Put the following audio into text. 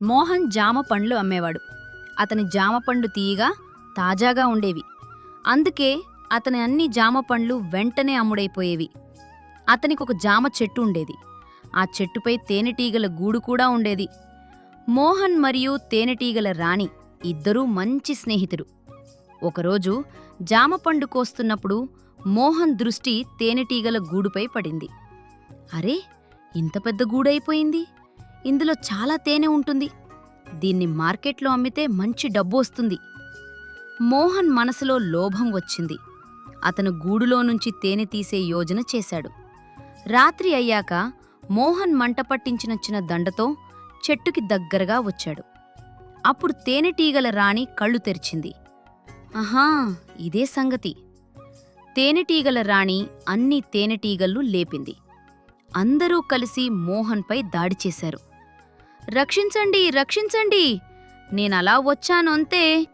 మోహన్ జామ పండ్లు అమ్మేవాడు. అతని జామ పండు తీయగా, తాజాగా ఉండేవి. అందుకే అతని అన్ని జామ పండ్లు వెంటనే అమ్ముడైపోయేవి. అతనికొక జామ చెట్టు ఉండేది. ఆ చెట్టుపై తేనెటీగల గూడు కూడా ఉండేది. మోహన్ మరియు తేనెటీగల రాణి ఇద్దరూ మంచి స్నేహితులు. ఒకరోజు జామపండు కోస్తున్నప్పుడు మోహన్ దృష్టి తేనెటీగల గూడుపై పడింది. అరే, ఇంత పెద్ద గూడైపోయింది! ఇందులో చాలా తేనె ఉంటుంది. దీన్ని మార్కెట్లో అమ్మితే మంచి డబ్బు వస్తుంది. మోహన్ మనసులో లోభం వచ్చింది. అతను గూడులో నుంచి తేనె తీసే యోజన చేశాడు. రాత్రి అయ్యాక మోహన్ మంట పట్టించిన దండతో చెట్టుకి దగ్గరగా వచ్చాడు. అప్పుడు తేనెటీగల రాణి కళ్ళు తెరిచింది. ఆహా, ఇదే సంగతి. తేనెటీగల రాణి అన్ని తేనెటీగళ్ళు లేపింది. అందరూ కలిసి మోహన్పై దాడి చేశారు. రక్షించండి, రక్షించండి! నేనలా వచ్చాను అంతే.